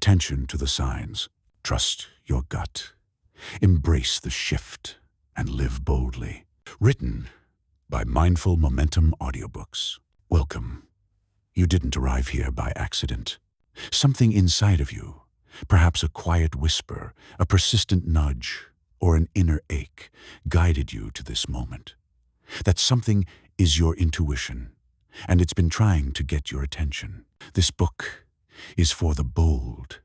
attention to the signs. Trust your gut. Embrace the shift and live boldly. Written by Mindful Momentum Audiobooks. Welcome. You didn't arrive here by accident. Something inside of you, perhaps a quiet whisper, a persistent nudge, or an inner ache, guided you to this moment. That something is your intuition, and it's been trying to get your attention. This book is for the bold,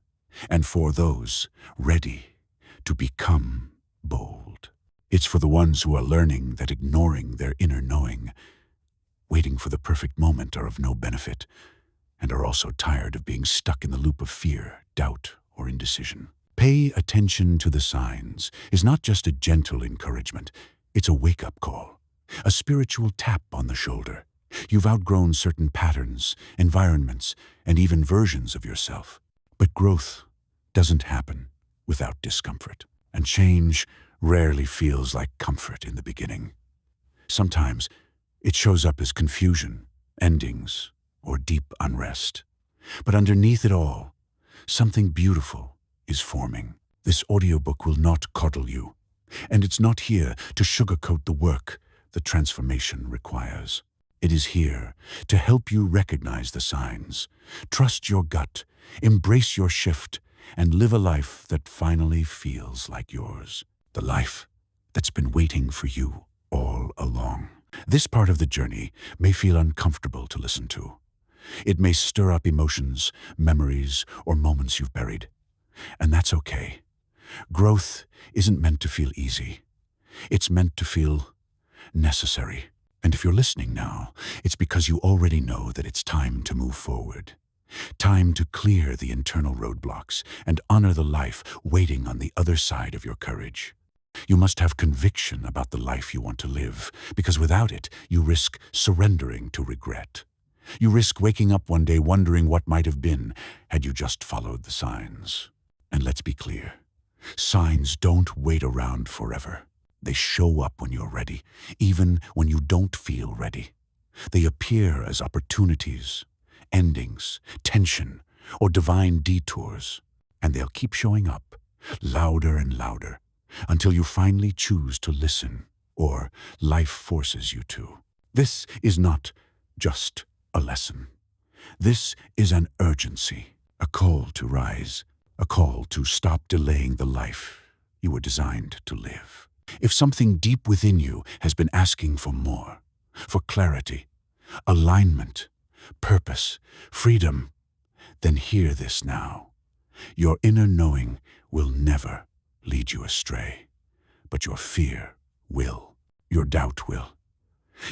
and for those ready to become bold. It's for the ones who are learning that ignoring their inner knowing, waiting for the perfect moment, are of no benefit, and are also tired of being stuck in the loop of fear, doubt, or indecision. Pay attention to the signs is not just a gentle encouragement, it's a wake-up call, a spiritual tap on the shoulder. You've outgrown certain patterns, environments, and even versions of yourself. But growth doesn't happen without discomfort, and change rarely feels like comfort in the beginning. Sometimes it shows up as confusion, endings, or deep unrest. But underneath it all, something beautiful is forming. This audiobook will not coddle you, and it's not here to sugarcoat the work the transformation requires. It is here to help you recognize the signs, trust your gut, embrace your shift, and live a life that finally feels like yours. The life that's been waiting for you all along. This part of the journey may feel uncomfortable to listen to. It may stir up emotions, memories, or moments you've buried. And that's okay. Growth isn't meant to feel easy. It's meant to feel necessary. And if you're listening now, it's because you already know that it's time to move forward. Time to clear the internal roadblocks and honor the life waiting on the other side of your courage. You must have conviction about the life you want to live, because without it, you risk surrendering to regret. You risk waking up one day wondering what might have been had you just followed the signs. And let's be clear, signs don't wait around forever. They show up when you're ready, even when you don't feel ready. They appear as opportunities, endings, tension, or divine detours, and they'll keep showing up, louder and louder, until you finally choose to listen, or life forces you to. This is not just a lesson. This is an urgency, a call to rise, a call to stop delaying the life you were designed to live. If something deep within you has been asking for more, for clarity, alignment, purpose, freedom, then hear this now. Your inner knowing will never lead you astray, but your fear will. Your doubt will.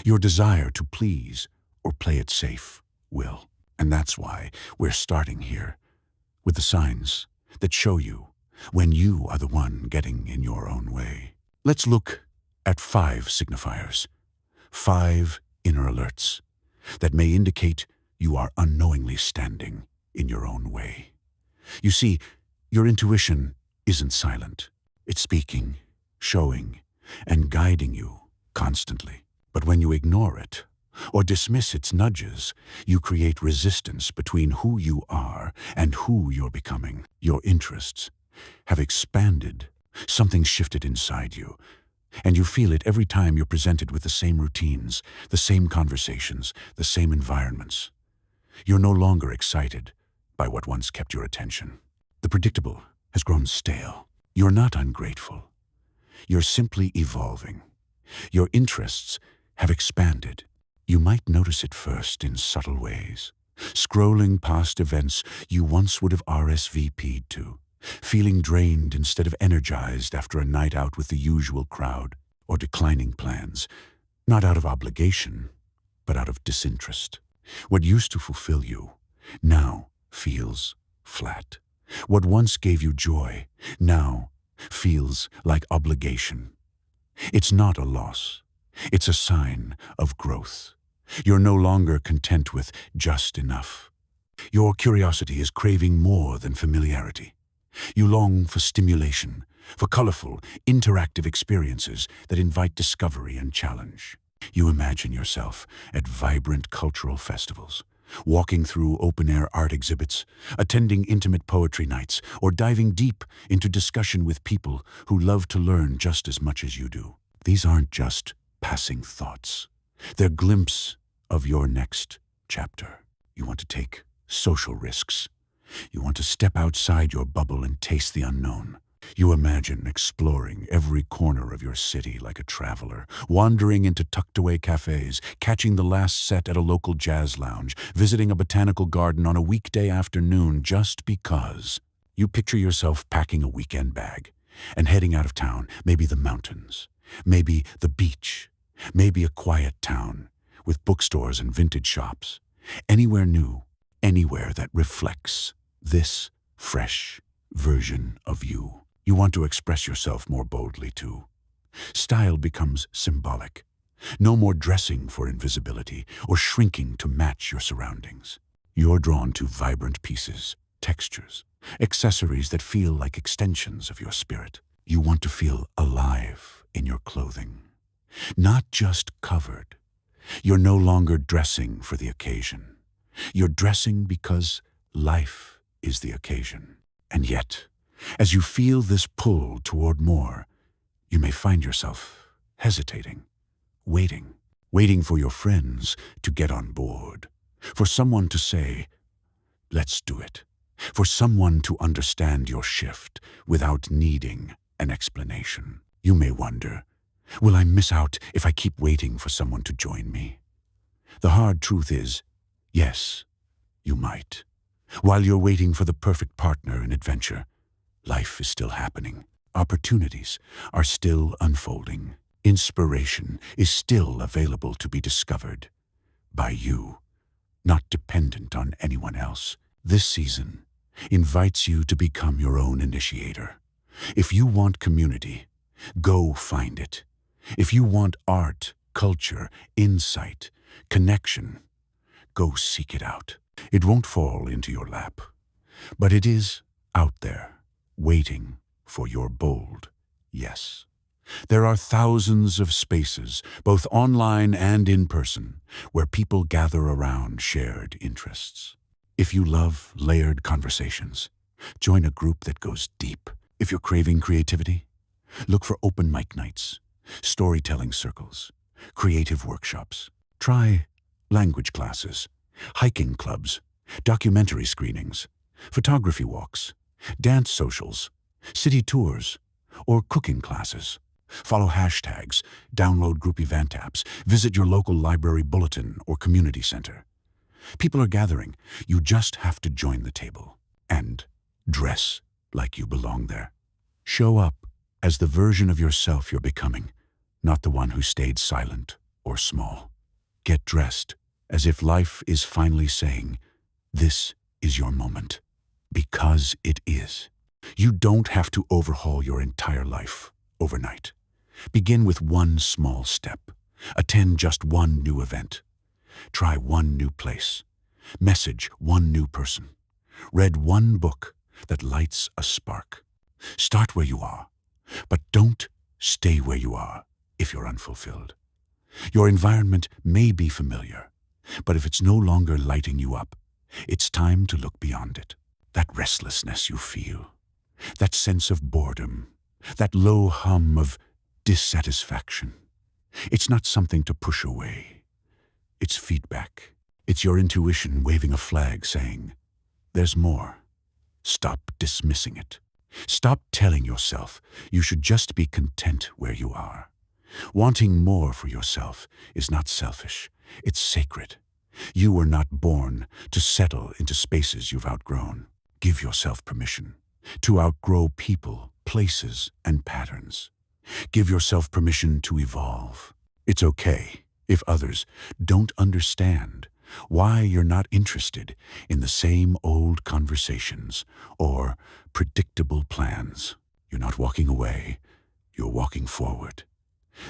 Your desire to please or play it safe will. And that's why we're starting here, with the signs that show you when you are the one getting in your own way. Let's look at 5 signifiers, 5 inner alerts that may indicate you are unknowingly standing in your own way. You see, your intuition isn't silent. It's speaking, showing, and guiding you constantly. But when you ignore it or dismiss its nudges, you create resistance between who you are and who you're becoming. Your interests have expanded. Something shifted inside you, and you feel it every time you're presented with the same routines, the same conversations, the same environments. You're no longer excited by what once kept your attention. The predictable has grown stale. You're not ungrateful. You're simply evolving. Your interests have expanded. You might notice it first in subtle ways, scrolling past events you once would have RSVP'd to, feeling drained instead of energized after a night out with the usual crowd, or declining plans, not out of obligation, but out of disinterest. What used to fulfill you now feels flat. What once gave you joy now feels like obligation. It's not a loss. It's a sign of growth. You're no longer content with just enough. Your curiosity is craving more than familiarity. You long for stimulation, for colorful, interactive experiences that invite discovery and challenge. You imagine yourself at vibrant cultural festivals, walking through open-air art exhibits, attending intimate poetry nights, or diving deep into discussion with people who love to learn just as much as you do. These aren't just passing thoughts. They're a glimpse of your next chapter. You want to take social risks. You want to step outside your bubble and taste the unknown. You imagine exploring every corner of your city like a traveler, wandering into tucked-away cafes, catching the last set at a local jazz lounge, visiting a botanical garden on a weekday afternoon just because. You picture yourself packing a weekend bag and heading out of town, maybe the mountains, maybe the beach, maybe a quiet town with bookstores and vintage shops. Anywhere new, anywhere that reflects this fresh version of you. You want to express yourself more boldly, too. Style becomes symbolic. No more dressing for invisibility or shrinking to match your surroundings. You're drawn to vibrant pieces, textures, accessories that feel like extensions of your spirit. You want to feel alive in your clothing, not just covered. You're no longer dressing for the occasion. You're dressing because life is the occasion. And yet, as you feel this pull toward more, you may find yourself hesitating, waiting for your friends to get on board, for someone to say, "Let's do it," for someone to understand your shift without needing an explanation. You may wonder, will I miss out if I keep waiting for someone to join me? The hard truth is, yes, you might. While you're waiting for the perfect partner in adventure, life is still happening. Opportunities are still unfolding. Inspiration is still available to be discovered by you, not dependent on anyone else. This season invites you to become your own initiator. If you want community, go find it. If you want art, culture, insight, connection, go seek it out. It won't fall into your lap, but it is out there, waiting for your bold yes. There are thousands of spaces, both online and in person, where people gather around shared interests. If you love layered conversations, join a group that goes deep. If you're craving creativity, look for open mic nights, storytelling circles, creative workshops. Try language classes, hiking clubs, documentary screenings, photography walks, dance socials, city tours, or cooking classes. Follow hashtags, download group event apps, visit your local library bulletin or community center. People are gathering. You just have to join the table and dress like you belong there. Show up as the version of yourself you're becoming, not the one who stayed silent or small. Get dressed as if life is finally saying, this is your moment. Because it is. You don't have to overhaul your entire life overnight. Begin with one small step. Attend just one new event. Try one new place. Message one new person. Read one book that lights a spark. Start where you are, but don't stay where you are if you're unfulfilled. Your environment may be familiar, but if it's no longer lighting you up, it's time to look beyond it. That restlessness you feel, that sense of boredom, that low hum of dissatisfaction. It's not something to push away. It's feedback. It's your intuition waving a flag saying, there's more. Stop dismissing it. Stop telling yourself you should just be content where you are. Wanting more for yourself is not selfish. It's sacred. You were not born to settle into spaces you've outgrown. Give yourself permission to outgrow people, places, and patterns. Give yourself permission to evolve. It's okay if others don't understand why you're not interested in the same old conversations or predictable plans. You're not walking away, you're walking forward.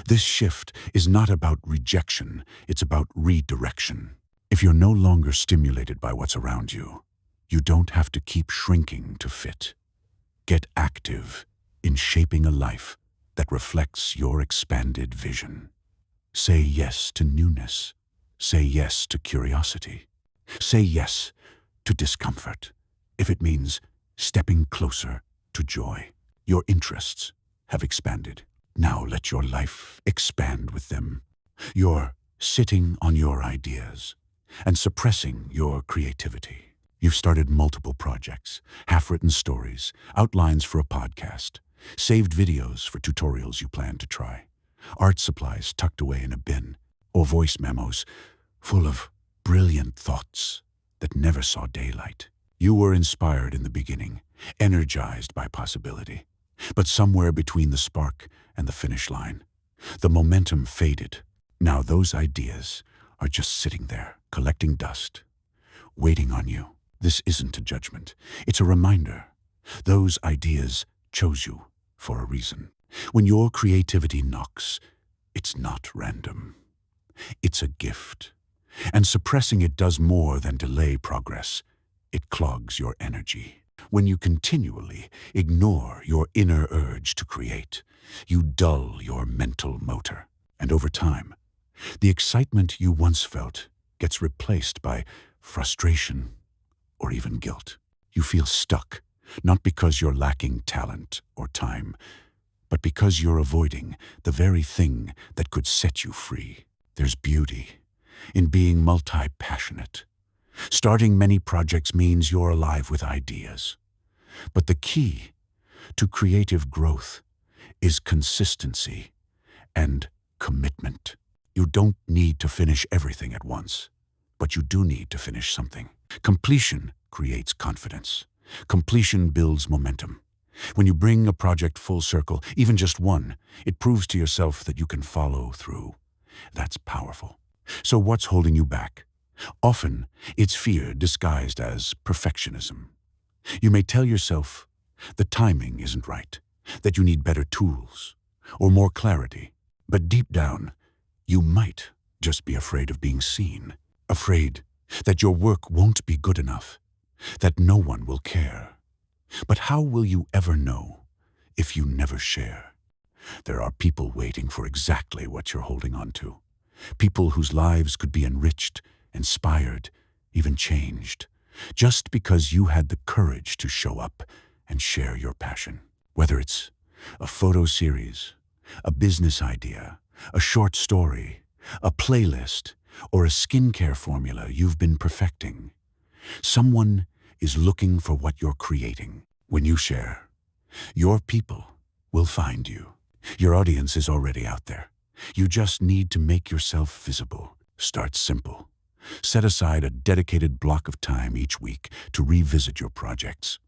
This shift is not about rejection, it's about redirection. If you're no longer stimulated by what's around you, you don't have to keep shrinking to fit. Get active in shaping a life that reflects your expanded vision. Say yes to newness. Say yes to curiosity. Say yes to discomfort if it means stepping closer to joy. Your interests have expanded. Now let your life expand with them. You're sitting on your ideas and suppressing your creativity. You've started multiple projects, half-written stories, outlines for a podcast, saved videos for tutorials you plan to try, art supplies tucked away in a bin, or voice memos full of brilliant thoughts that never saw daylight. You were inspired in the beginning, energized by possibility. But somewhere between the spark and the finish line, the momentum faded. Now those ideas are just sitting there, collecting dust, waiting on you. This isn't a judgment. It's a reminder. Those ideas chose you for a reason. When your creativity knocks, it's not random. It's a gift. And suppressing it does more than delay progress. It clogs your energy. When you continually ignore your inner urge to create, you dull your mental motor. And over time, the excitement you once felt gets replaced by frustration or even guilt. You feel stuck, not because you're lacking talent or time, but because you're avoiding the very thing that could set you free. There's beauty in being multi-passionate. Starting many projects means you're alive with ideas. But the key to creative growth is consistency and commitment. You don't need to finish everything at once, but you do need to finish something. Completion creates confidence. Completion builds momentum. When you bring a project full circle, even just one, it proves to yourself that you can follow through. That's powerful. So what's holding you back? Often, it's fear disguised as perfectionism. You may tell yourself the timing isn't right, that you need better tools or more clarity. But deep down, you might just be afraid of being seen, afraid that your work won't be good enough, that no one will care. But how will you ever know if you never share? There are people waiting for exactly what you're holding on to. People whose lives could be enriched, inspired, even changed, just because you had the courage to show up and share your passion. Whether it's a photo series, a business idea, a short story, a playlist, or a skincare formula you've been perfecting, someone is looking for what you're creating. When you share, your people will find you. Your audience is already out there. You just need to make yourself visible. Start simple. Set aside a dedicated block of time each week to revisit your projects.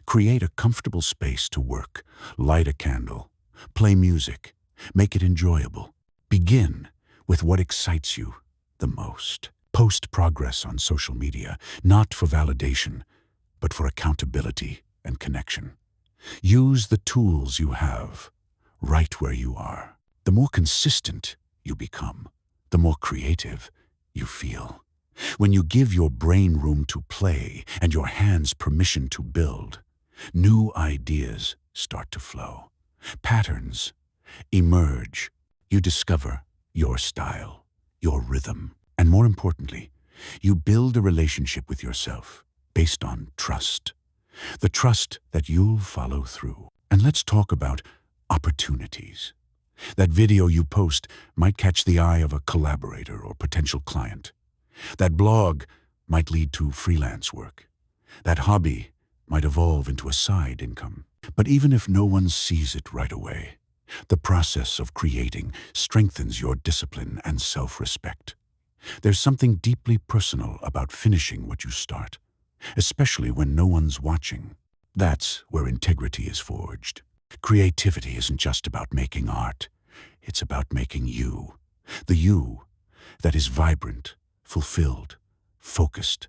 Create a comfortable space to work. Light a candle. Play music. Make it enjoyable. Begin with what excites you the most. Post progress on social media, not for validation, but for accountability and connection. Use the tools you have right where you are. The more consistent you become, the more creative you feel. When you give your brain room to play and your hands permission to build, new ideas start to flow. Patterns emerge. You discover your style, your rhythm, and more importantly, you build a relationship with yourself based on trust. The trust that you'll follow through. And let's talk about opportunities. That video you post might catch the eye of a collaborator or potential client. That blog might lead to freelance work. That hobby might evolve into a side income. But even if no one sees it right away, the process of creating strengthens your discipline and self-respect. There's something deeply personal about finishing what you start, especially when no one's watching. That's where integrity is forged. Creativity isn't just about making art. It's about making you. The you that is vibrant, fulfilled, focused,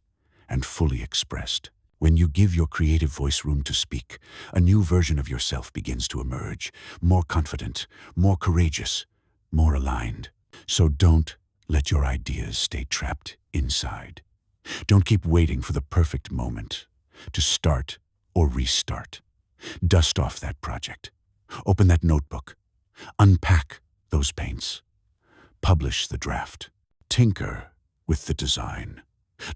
and fully expressed. When you give your creative voice room to speak, a new version of yourself begins to emerge, more confident, more courageous, more aligned. So don't let your ideas stay trapped inside. Don't keep waiting for the perfect moment to start or restart. Dust off that project. Open that notebook. Unpack those paints. Publish the draft. Tinker with the design.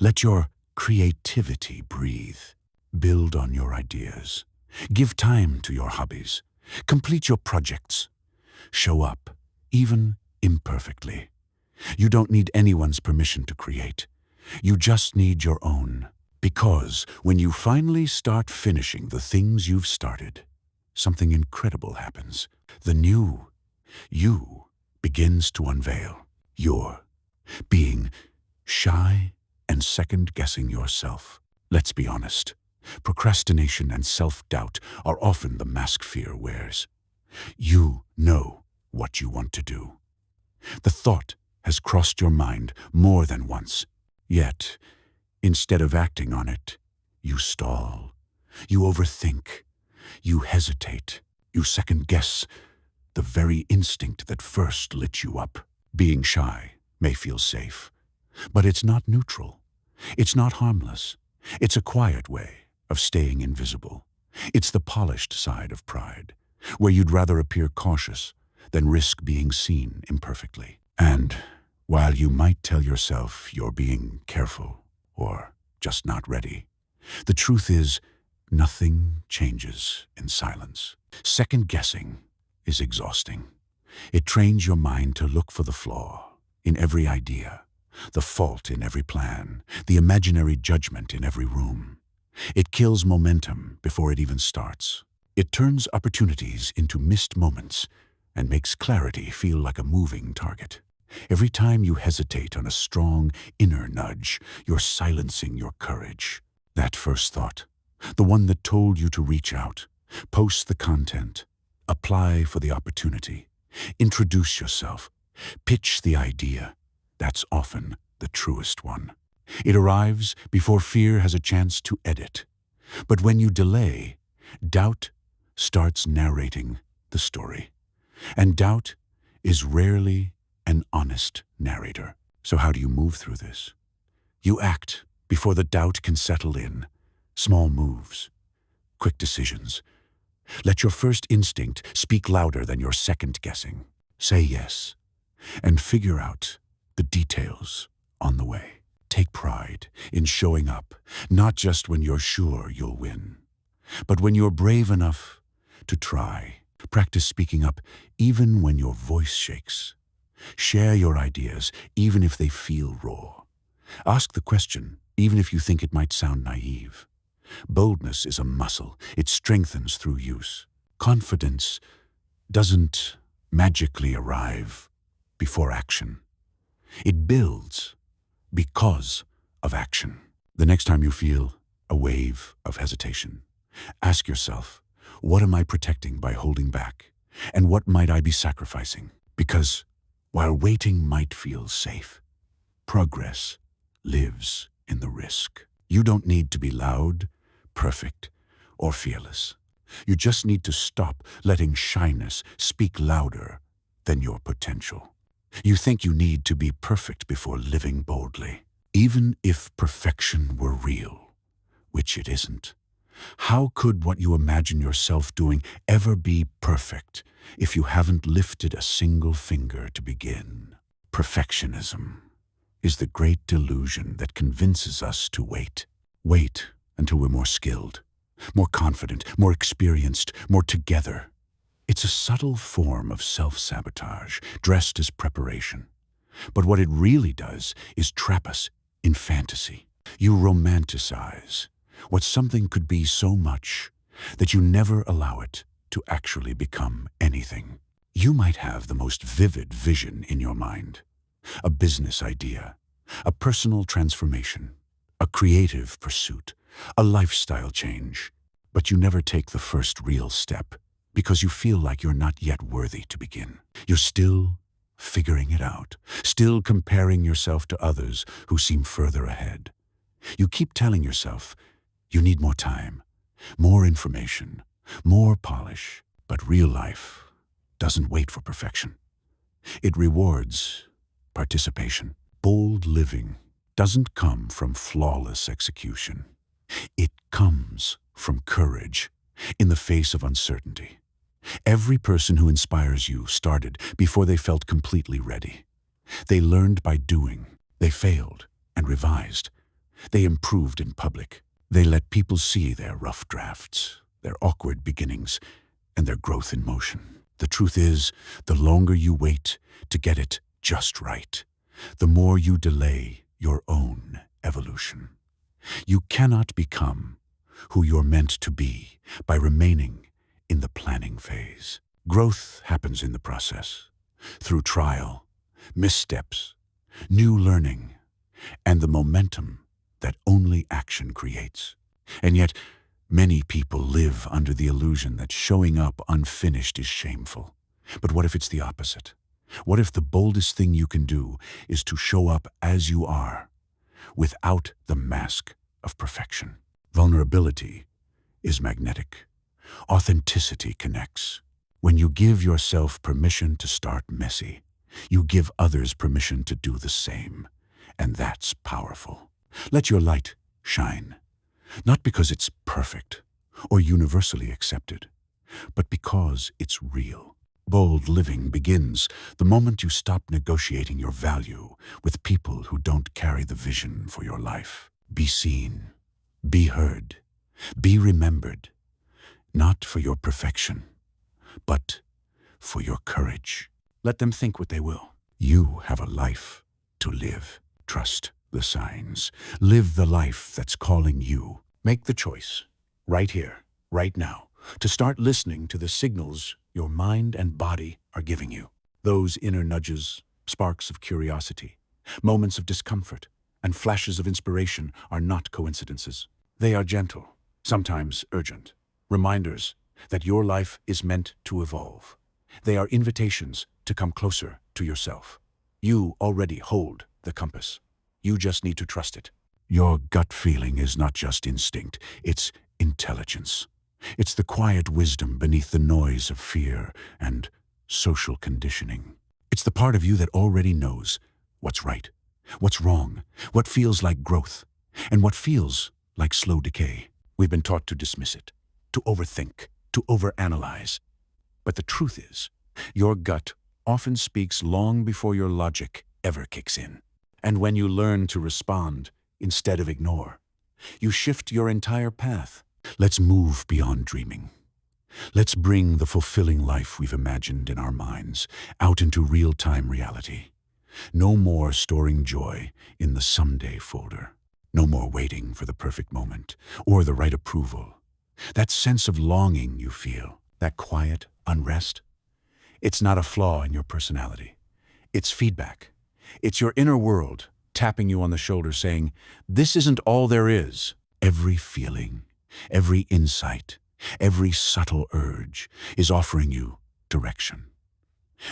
Let your creativity breathe. Build on your ideas. Give time to your hobbies. Complete your projects. Show up, even imperfectly. You don't need anyone's permission to create. You just need your own. Because when you finally start finishing the things you've started, something incredible happens. The new you begins to unveil. You're being shy and second-guessing yourself. Let's be honest. Procrastination and self-doubt are often the mask fear wears. You know what you want to do. The thought has crossed your mind more than once. Yet, instead of acting on it, you stall. You overthink. You hesitate. You second-guess the very instinct that first lit you up. Being shy may feel safe, but it's not neutral. It's not harmless. It's a quiet way of staying invisible. It's the polished side of pride, where you'd rather appear cautious than risk being seen imperfectly. And while you might tell yourself you're being careful or just not ready, the truth is nothing changes in silence. Second-guessing is exhausting. It trains your mind to look for the flaw in every idea, the fault in every plan, the imaginary judgment in every room. It kills momentum before it even starts. It turns opportunities into missed moments and makes clarity feel like a moving target. Every time you hesitate on a strong inner nudge, you're silencing your courage. That first thought, the one that told you to reach out, post the content, apply for the opportunity, introduce yourself, pitch the idea. That's often the truest one. It arrives before fear has a chance to edit. But when you delay, doubt starts narrating the story. And doubt is rarely an honest narrator. So how do you move through this? You act before the doubt can settle in. Small moves, quick decisions. Let your first instinct speak louder than your second guessing. Say yes, and figure out the details on the way. Take pride in showing up, not just when you're sure you'll win, but when you're brave enough to try. Practice speaking up even when your voice shakes. Share your ideas even if they feel raw. Ask the question even if you think it might sound naive. Boldness is a muscle. It strengthens through use. Confidence doesn't magically arrive before action. It builds because of action. The next time you feel a wave of hesitation, ask yourself, what am I protecting by holding back? And what might I be sacrificing? Because while waiting might feel safe, progress lives in the risk. You don't need to be loud, perfect, or fearless. You just need to stop letting shyness speak louder than your potential. You think you need to be perfect before living boldly. Even if perfection were real, which it isn't, how could what you imagine yourself doing ever be perfect if you haven't lifted a single finger to begin? Perfectionism is the great delusion that convinces us to wait. Wait until we're more skilled, more confident, more experienced, more together. It's a subtle form of self-sabotage, dressed as preparation. But what it really does is trap us in fantasy. You romanticize what something could be so much that you never allow it to actually become anything. You might have the most vivid vision in your mind, a business idea, a personal transformation, a creative pursuit, a lifestyle change, but you never take the first real step because you feel like you're not yet worthy to begin. You're still figuring it out, still comparing yourself to others who seem further ahead. You keep telling yourself you need more time, more information, more polish, but real life doesn't wait for perfection. It rewards participation. Bold living doesn't come from flawless execution. It comes from courage in the face of uncertainty. Every person who inspires you started before they felt completely ready. They learned by doing. They failed and revised, They improved in public. They let people see their rough drafts, their awkward beginnings, and their growth in motion. The truth is, the longer you wait to get it just right, the more you delay your own evolution. You cannot become who you're meant to be by remaining in the planning phase. Growth happens in the process, through trial, missteps, new learning, and the momentum that only action creates. And yet, many people live under the illusion that showing up unfinished is shameful. But what if it's the opposite? What if the boldest thing you can do is to show up as you are, without the mask of perfection? Vulnerability is magnetic. Authenticity connects. When you give yourself permission to start messy, you give others permission to do the same. And that's powerful. Let your light shine, not because it's perfect or universally accepted, but because it's real. Bold living begins the moment you stop negotiating your value with people who don't carry the vision for your life. Be seen, be heard, be remembered, not for your perfection, but for your courage. Let them think what they will. You have a life to live. Trust the signs. Live the life that's calling you. Make the choice, right here, right now, to start listening to the signals your mind and body are giving you. Those inner nudges, sparks of curiosity, moments of discomfort, and flashes of inspiration are not coincidences. They are gentle, sometimes urgent, reminders that your life is meant to evolve. They are invitations to come closer to yourself. You already hold the compass. You just need to trust it. Your gut feeling is not just instinct, it's intelligence. It's the quiet wisdom beneath the noise of fear and social conditioning. It's the part of you that already knows what's right, what's wrong, what feels like growth, and what feels like slow decay. We've been taught to dismiss it, to overthink, to overanalyze. But the truth is, your gut often speaks long before your logic ever kicks in. And when you learn to respond instead of ignore, you shift your entire path. Let's move beyond dreaming. Let's bring the fulfilling life we've imagined in our minds out into real-time reality. No more storing joy in the someday folder. No more waiting for the perfect moment or the right approval. That sense of longing you feel, that quiet unrest, it's not a flaw in your personality. It's feedback. It's your inner world tapping you on the shoulder saying, "This isn't all there is." Every feeling, every insight, every subtle urge is offering you direction.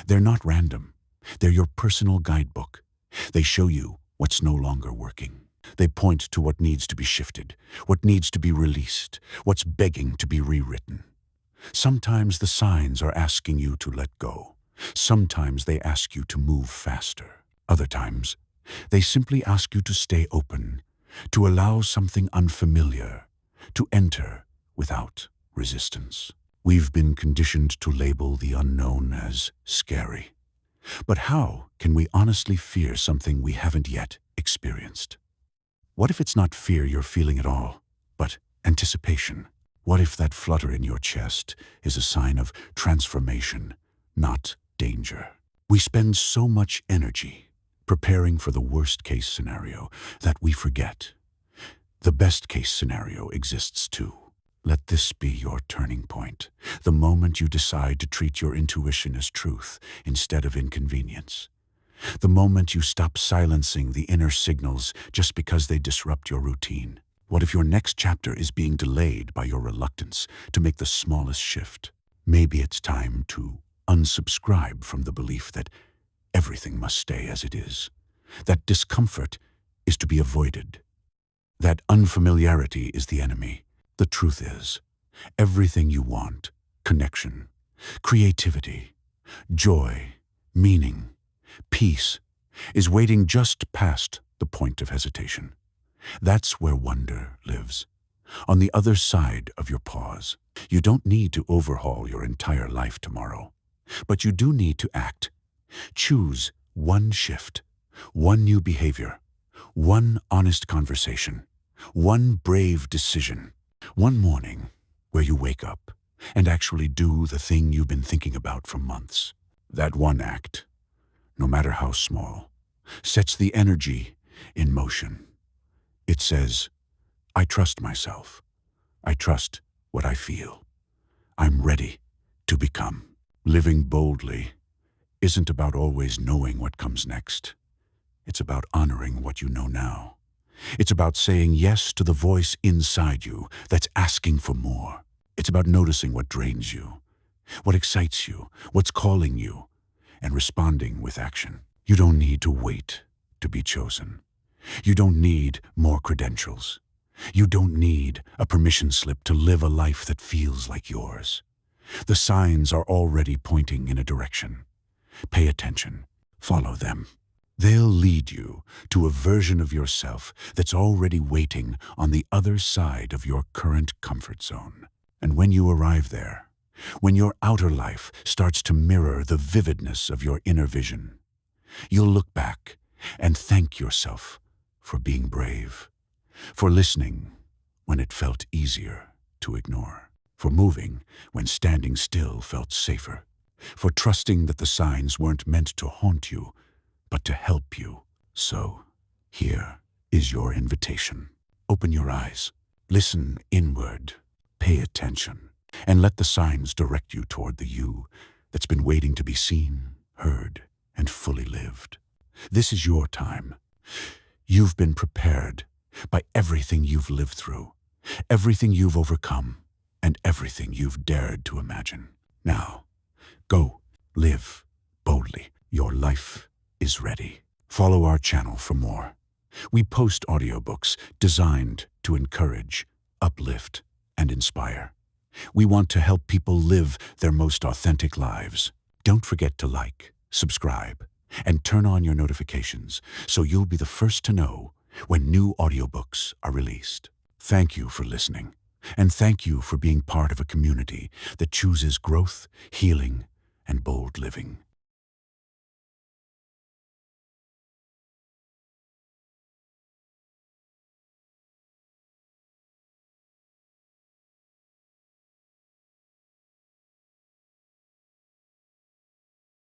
They're not random. They're your personal guidebook. They show you what's no longer working. They point to what needs to be shifted, what needs to be released, what's begging to be rewritten. Sometimes the signs are asking you to let go. Sometimes they ask you to move faster. Other times, they simply ask you to stay open, to allow something unfamiliar to enter without resistance. We've been conditioned to label the unknown as scary. But how can we honestly fear something we haven't yet experienced? What if it's not fear you're feeling at all, but anticipation? What if that flutter in your chest is a sign of transformation, not danger? We spend so much energy preparing for the worst-case scenario that we forget the best-case scenario exists too. Let this be your turning point, the moment you decide to treat your intuition as truth instead of inconvenience. The moment you stop silencing the inner signals just because they disrupt your routine. What if your next chapter is being delayed by your reluctance to make the smallest shift? Maybe it's time to unsubscribe from the belief that everything must stay as it is, that discomfort is to be avoided, that unfamiliarity is the enemy. The truth is, everything you want, connection, creativity, joy, meaning, peace, is waiting just past the point of hesitation. That's where wonder lives, on the other side of your pause. You don't need to overhaul your entire life tomorrow, but you do need to act. Choose one shift, one new behavior, One honest conversation, one brave decision, one morning where you wake up and actually do the thing you've been thinking about for months. That one act, no matter how small, sets the energy in motion. It says, I trust myself. I trust what I feel. I'm ready to become. Living boldly isn't about always knowing what comes next. It's about honoring what you know now. It's about saying yes to the voice inside you that's asking for more. It's about noticing what drains you, what excites you, what's calling you, and responding with action. You don't need to wait to be chosen. You don't need more credentials. You don't need a permission slip to live a life that feels like yours. The signs are already pointing in a direction. Pay attention. Follow them. They'll lead you to a version of yourself that's already waiting on the other side of your current comfort zone. And when you arrive there, when your outer life starts to mirror the vividness of your inner vision, you'll look back and thank yourself for being brave, for listening when it felt easier to ignore, for moving when standing still felt safer, for trusting that the signs weren't meant to haunt you, but to help you. So, here is your invitation. Open your eyes, listen inward, pay attention, and let the signs direct you toward the you that's been waiting to be seen, heard, and fully lived. This is your time. You've been prepared by everything you've lived through, everything you've overcome, and everything you've dared to imagine. Now, go, live boldly. Your life is ready. Follow our channel for more. We post audiobooks designed to encourage, uplift, and inspire. We want to help people live their most authentic lives. Don't forget to like, subscribe, and turn on your notifications so you'll be the first to know when new audiobooks are released. Thank you for listening, and thank you for being part of a community that chooses growth, healing, and bold living.